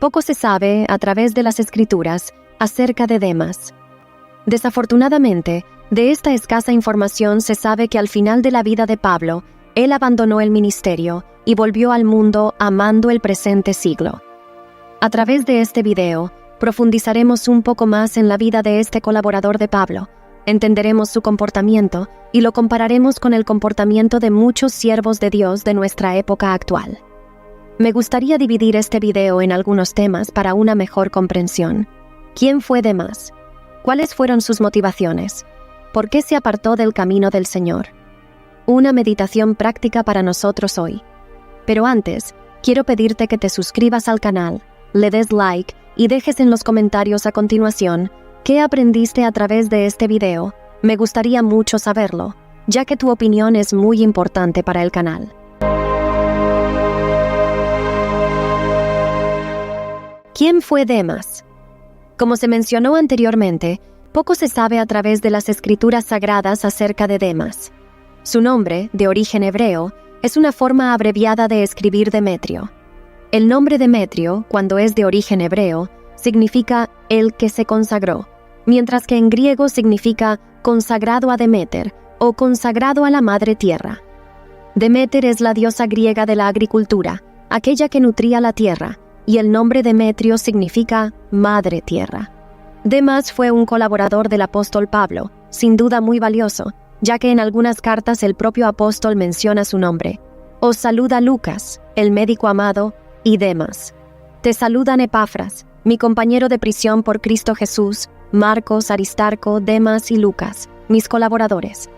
Poco se sabe, a través de las Escrituras, acerca de Demas. Desafortunadamente, de esta escasa información se sabe que al final de la vida de Pablo, él abandonó el ministerio y volvió al mundo amando el presente siglo. A través de este video, profundizaremos un poco más en la vida de este colaborador de Pablo, entenderemos su comportamiento y lo compararemos con el comportamiento de muchos siervos de Dios de nuestra época actual. Me gustaría dividir este video en algunos temas para una mejor comprensión. ¿Quién fue Demas? ¿Cuáles fueron sus motivaciones? ¿Por qué se apartó del camino del Señor? Una meditación práctica para nosotros hoy. Pero antes, quiero pedirte que te suscribas al canal, le des like y dejes en los comentarios a continuación qué aprendiste a través de este video. Me gustaría mucho saberlo, ya que tu opinión es muy importante para el canal. ¿Quién fue Demas? Como se mencionó anteriormente, poco se sabe a través de las Escrituras sagradas acerca de Demas. Su nombre, de origen hebreo, es una forma abreviada de escribir Demetrio. El nombre Demetrio, cuando es de origen hebreo, significa el que se consagró, mientras que en griego significa consagrado a Deméter o consagrado a la madre tierra. Deméter es la diosa griega de la agricultura, aquella que nutría la tierra, y el nombre Demetrio significa madre tierra. Demas fue un colaborador del apóstol Pablo, sin duda muy valioso, ya que en algunas cartas el propio apóstol menciona su nombre. Os saluda Lucas, el médico amado, y Demas. Te saludan Epafras, mi compañero de prisión por Cristo Jesús, Marcos, Aristarco, Demas y Lucas, mis colaboradores.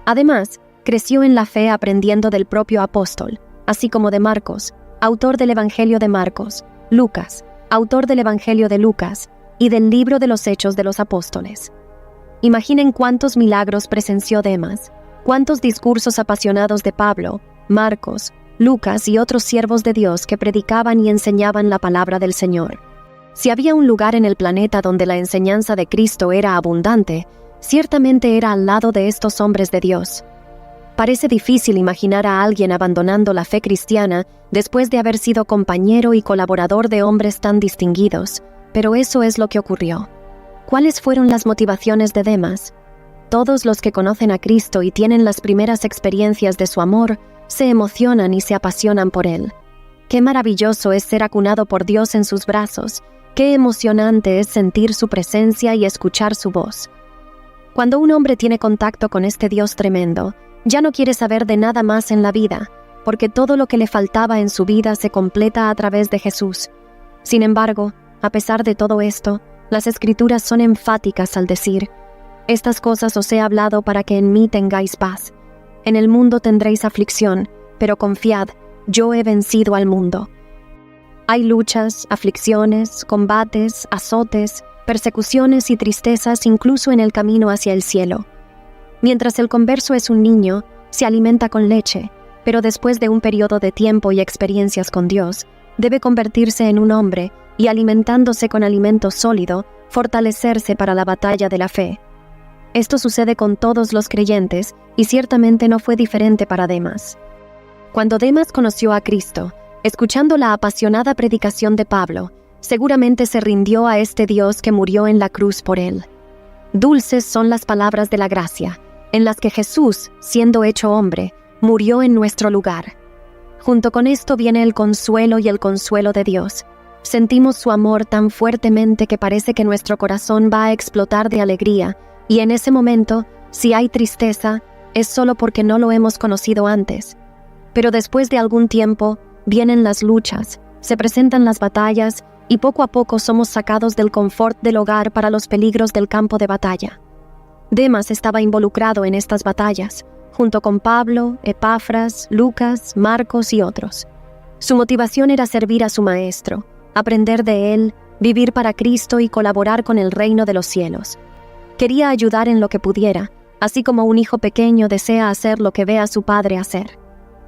Además, creció en la fe aprendiendo del propio apóstol, así como de Marcos, autor del Evangelio de Marcos, Lucas, autor del Evangelio de Lucas, y del libro de los Hechos de los Apóstoles. Imaginen cuántos milagros presenció Demas, cuántos discursos apasionados de Pablo, Marcos, Lucas y otros siervos de Dios que predicaban y enseñaban la palabra del Señor. Si había un lugar en el planeta donde la enseñanza de Cristo era abundante, ciertamente era al lado de estos hombres de Dios. Parece difícil imaginar a alguien abandonando la fe cristiana después de haber sido compañero y colaborador de hombres tan distinguidos, pero eso es lo que ocurrió. ¿Cuáles fueron las motivaciones de Demas? Todos los que conocen a Cristo y tienen las primeras experiencias de su amor, se emocionan y se apasionan por Él. Qué maravilloso es ser acunado por Dios en sus brazos, qué emocionante es sentir su presencia y escuchar su voz. Cuando un hombre tiene contacto con este Dios tremendo, ya no quiere saber de nada más en la vida, porque todo lo que le faltaba en su vida se completa a través de Jesús. Sin embargo, a pesar de todo esto, las Escrituras son enfáticas al decir: estas cosas os he hablado para que en mí tengáis paz. En el mundo tendréis aflicción, pero confiad, yo he vencido al mundo. Hay luchas, aflicciones, combates, azotes, persecuciones y tristezas incluso en el camino hacia el cielo. Mientras el converso es un niño, se alimenta con leche, pero después de un periodo de tiempo y experiencias con Dios, debe convertirse en un hombre y, alimentándose con alimento sólido, fortalecerse para la batalla de la fe. Esto sucede con todos los creyentes y ciertamente no fue diferente para Demas. Cuando Demas conoció a Cristo, escuchando la apasionada predicación de Pablo, seguramente se rindió a este Dios que murió en la cruz por él. Dulces son las palabras de la gracia, en las que Jesús, siendo hecho hombre, murió en nuestro lugar. Junto con esto viene el consuelo y el consuelo de Dios. Sentimos su amor tan fuertemente que parece que nuestro corazón va a explotar de alegría, y en ese momento, si hay tristeza, es solo porque no lo hemos conocido antes. Pero después de algún tiempo, vienen las luchas, se presentan las batallas, y poco a poco somos sacados del confort del hogar para los peligros del campo de batalla. Demas estaba involucrado en estas batallas, junto con Pablo, Epafras, Lucas, Marcos y otros. Su motivación era servir a su maestro, aprender de él, vivir para Cristo y colaborar con el reino de los cielos. Quería ayudar en lo que pudiera, así como un hijo pequeño desea hacer lo que ve a su padre hacer.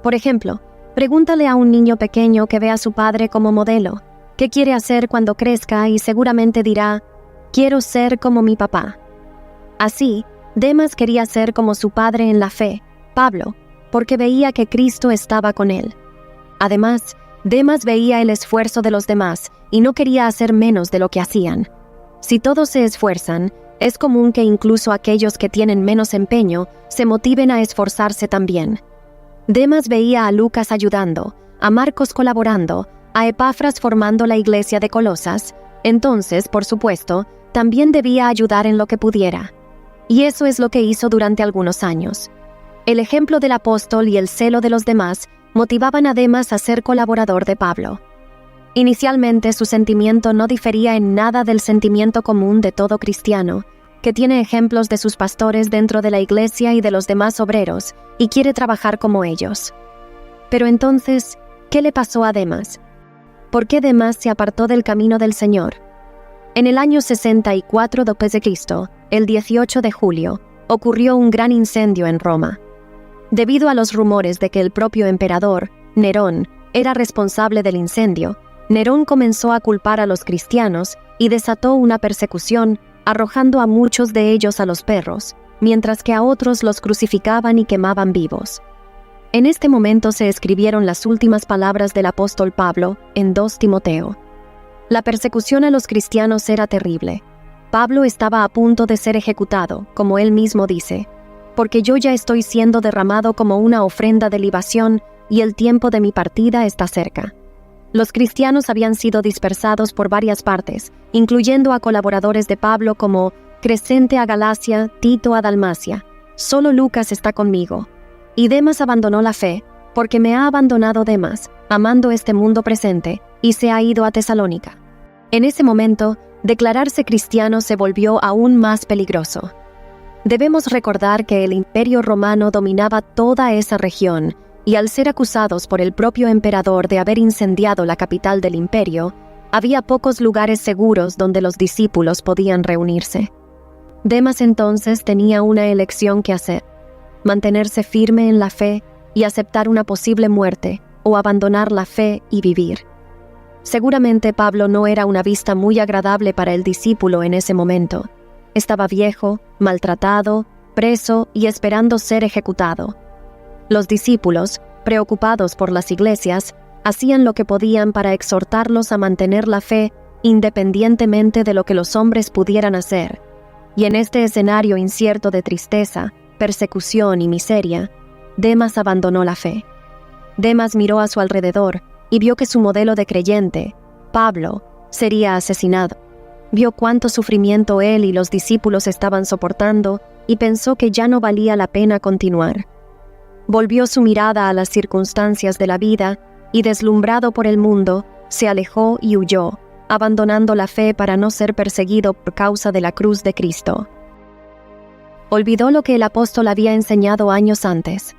Por ejemplo, pregúntale a un niño pequeño que ve a su padre como modelo, ¿qué quiere hacer cuando crezca? Y seguramente dirá: quiero ser como mi papá. Así, Demas quería ser como su padre en la fe, Pablo, porque veía que Cristo estaba con él. Además, Demas veía el esfuerzo de los demás y no quería hacer menos de lo que hacían. Si todos se esfuerzan, es común que incluso aquellos que tienen menos empeño se motiven a esforzarse también. Demas veía a Lucas ayudando, a Marcos colaborando, a Epafras formando la iglesia de Colosas. Entonces, por supuesto, también debía ayudar en lo que pudiera. Y eso es lo que hizo durante algunos años. El ejemplo del apóstol y el celo de los demás motivaban a Demas a ser colaborador de Pablo. Inicialmente, su sentimiento no difería en nada del sentimiento común de todo cristiano, que tiene ejemplos de sus pastores dentro de la iglesia y de los demás obreros, y quiere trabajar como ellos. Pero entonces, ¿qué le pasó a Demas? ¿Por qué Demas se apartó del camino del Señor? En el año 64 d.C., el 18 de julio, ocurrió un gran incendio en Roma. Debido a los rumores de que el propio emperador, Nerón, era responsable del incendio, Nerón comenzó a culpar a los cristianos y desató una persecución, arrojando a muchos de ellos a los perros, mientras que a otros los crucificaban y quemaban vivos. En este momento se escribieron las últimas palabras del apóstol Pablo en 2 Timoteo. La persecución a los cristianos era terrible. Pablo estaba a punto de ser ejecutado, como él mismo dice, porque yo ya estoy siendo derramado como una ofrenda de libación y el tiempo de mi partida está cerca. Los cristianos habían sido dispersados por varias partes, incluyendo a colaboradores de Pablo como Crescente a Galacia, Tito a Dalmacia. Solo Lucas está conmigo. Y Demas abandonó la fe, porque me ha abandonado Demas, amando este mundo presente, y se ha ido a Tesalónica. En ese momento, declararse cristiano se volvió aún más peligroso. Debemos recordar que el Imperio Romano dominaba toda esa región, y al ser acusados por el propio emperador de haber incendiado la capital del imperio, había pocos lugares seguros donde los discípulos podían reunirse. Demas entonces tenía una elección que hacer: mantenerse firme en la fe y aceptar una posible muerte, o abandonar la fe y vivir. Seguramente Pablo no era una vista muy agradable para el discípulo en ese momento. Estaba viejo, maltratado, preso y esperando ser ejecutado. Los discípulos, preocupados por las iglesias, hacían lo que podían para exhortarlos a mantener la fe independientemente de lo que los hombres pudieran hacer. Y en este escenario incierto de tristeza, persecución y miseria, Demas abandonó la fe. Demas miró a su alrededor y vio que su modelo de creyente, Pablo, sería asesinado. Vio cuánto sufrimiento él y los discípulos estaban soportando y pensó que ya no valía la pena continuar. Volvió su mirada a las circunstancias de la vida y, deslumbrado por el mundo, se alejó y huyó, abandonando la fe para no ser perseguido por causa de la cruz de Cristo. Olvidó lo que el apóstol había enseñado años antes.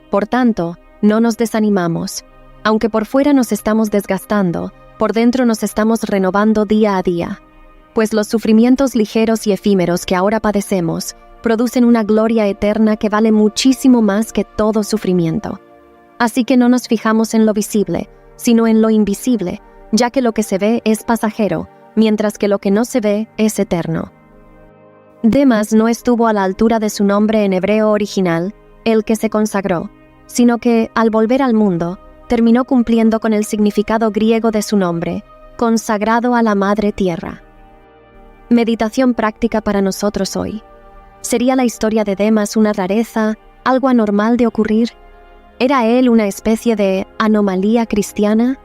Por tanto, no nos desanimamos. Aunque por fuera nos estamos desgastando, por dentro nos estamos renovando día a día. Pues los sufrimientos ligeros y efímeros que ahora padecemos producen una gloria eterna que vale muchísimo más que todo sufrimiento. Así que no nos fijamos en lo visible, sino en lo invisible, ya que lo que se ve es pasajero, mientras que lo que no se ve es eterno. Demas no estuvo a la altura de su nombre en hebreo original, el que se consagró, sino que, al volver al mundo, terminó cumpliendo con el significado griego de su nombre, consagrado a la Madre Tierra. Meditación práctica para nosotros hoy. ¿Sería la historia de Demas una rareza, algo anormal de ocurrir? ¿Era él una especie de anomalía cristiana?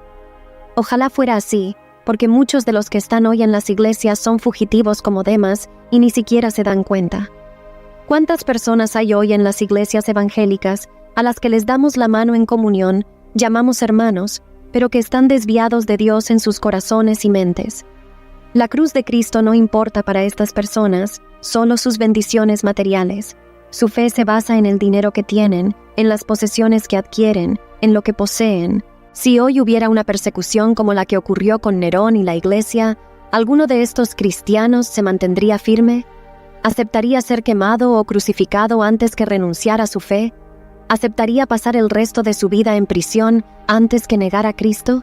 Ojalá fuera así, porque muchos de los que están hoy en las iglesias son fugitivos como Demas y ni siquiera se dan cuenta. ¿Cuántas personas hay hoy en las iglesias evangélicas a las que les damos la mano en comunión, llamamos hermanos, pero que están desviados de Dios en sus corazones y mentes? La cruz de Cristo no importa para estas personas, solo sus bendiciones materiales. Su fe se basa en el dinero que tienen, en las posesiones que adquieren, en lo que poseen. Si hoy hubiera una persecución como la que ocurrió con Nerón y la iglesia, ¿alguno de estos cristianos se mantendría firme? ¿Aceptaría ser quemado o crucificado antes que renunciar a su fe? ¿Aceptaría pasar el resto de su vida en prisión antes que negar a Cristo?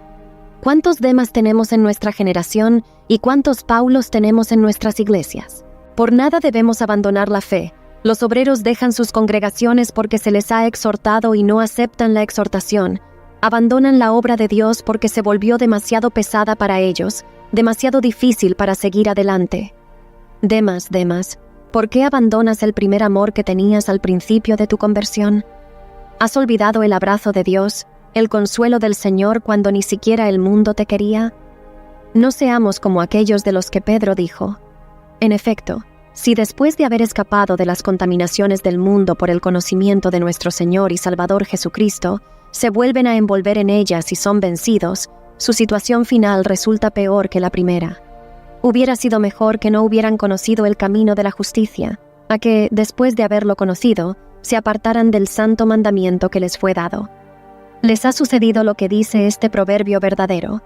¿Cuántos Demas tenemos en nuestra generación y cuántos Paulos tenemos en nuestras iglesias? Por nada debemos abandonar la fe. Los obreros dejan sus congregaciones porque se les ha exhortado y no aceptan la exhortación. Abandonan la obra de Dios porque se volvió demasiado pesada para ellos, demasiado difícil para seguir adelante. Demas, ¿por qué abandonas el primer amor que tenías al principio de tu conversión? ¿Has olvidado el abrazo de Dios, el consuelo del Señor cuando ni siquiera el mundo te quería? No seamos como aquellos de los que Pedro dijo. En efecto, si después de haber escapado de las contaminaciones del mundo por el conocimiento de nuestro Señor y Salvador Jesucristo, se vuelven a envolver en ellas y son vencidos, su situación final resulta peor que la primera. Hubiera sido mejor que no hubieran conocido el camino de la justicia, a que, después de haberlo conocido, se apartaran del santo mandamiento que les fue dado. Les ha sucedido lo que dice este proverbio verdadero: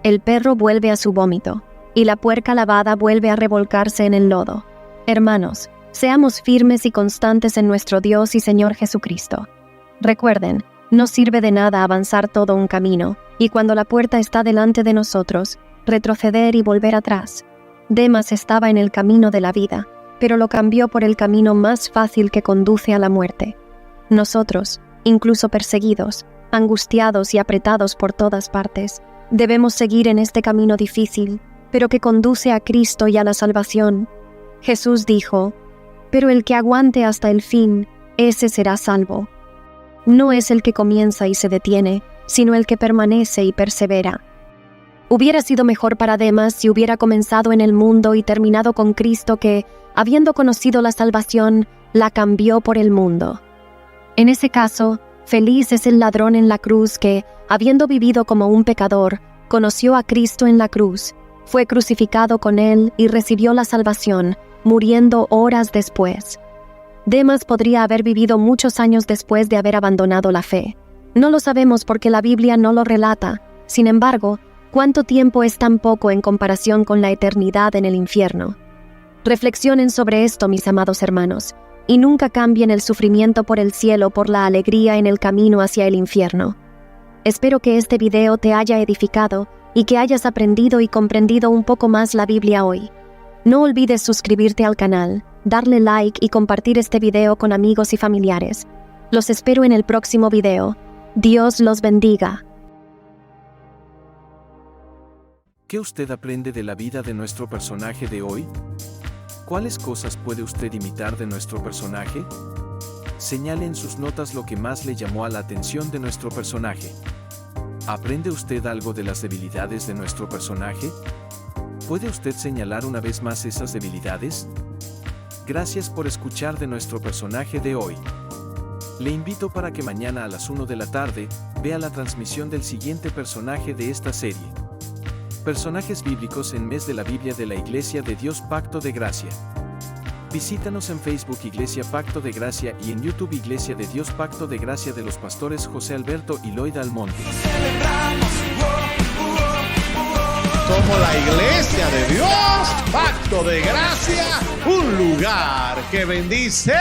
el perro vuelve a su vómito, y la puerca lavada vuelve a revolcarse en el lodo. Hermanos, seamos firmes y constantes en nuestro Dios y Señor Jesucristo. Recuerden, no sirve de nada avanzar todo un camino, y cuando la puerta está delante de nosotros, retroceder y volver atrás. Demas estaba en el camino de la vida, pero lo cambió por el camino más fácil que conduce a la muerte. Nosotros, incluso perseguidos, angustiados y apretados por todas partes, debemos seguir en este camino difícil, pero que conduce a Cristo y a la salvación. Jesús dijo: «Pero el que aguante hasta el fin, ese será salvo». No es el que comienza y se detiene, sino el que permanece y persevera. Hubiera sido mejor para Demas si hubiera comenzado en el mundo y terminado con Cristo que, habiendo conocido la salvación, la cambió por el mundo. En ese caso, feliz es el ladrón en la cruz que, habiendo vivido como un pecador, conoció a Cristo en la cruz, fue crucificado con él y recibió la salvación, muriendo horas después. Demas podría haber vivido muchos años después de haber abandonado la fe. No lo sabemos porque la Biblia no lo relata. Sin embargo, ¿cuánto tiempo es tan poco en comparación con la eternidad en el infierno? Reflexionen sobre esto, mis amados hermanos, y nunca cambien el sufrimiento por el cielo por la alegría en el camino hacia el infierno. Espero que este video te haya edificado y que hayas aprendido y comprendido un poco más la Biblia hoy. No olvides suscribirte al canal, darle like y compartir este video con amigos y familiares. Los espero en el próximo video. Dios los bendiga. ¿Qué usted aprende de la vida de nuestro personaje de hoy? ¿Cuáles cosas puede usted imitar de nuestro personaje? Señale en sus notas lo que más le llamó a la atención de nuestro personaje. ¿Aprende usted algo de las debilidades de nuestro personaje? ¿Puede usted señalar una vez más esas debilidades? Gracias por escuchar de nuestro personaje de hoy. Le invito para que mañana a las 1 de la tarde vea la transmisión del siguiente personaje de esta serie. Personajes bíblicos en Mes de la Biblia de la Iglesia de Dios Pacto de Gracia. Visítanos en Facebook Iglesia Pacto de Gracia y en YouTube Iglesia de Dios Pacto de Gracia de los pastores José Alberto y Loida Almonte. Somos la Iglesia de Dios Pacto de Gracia, un lugar que bendice.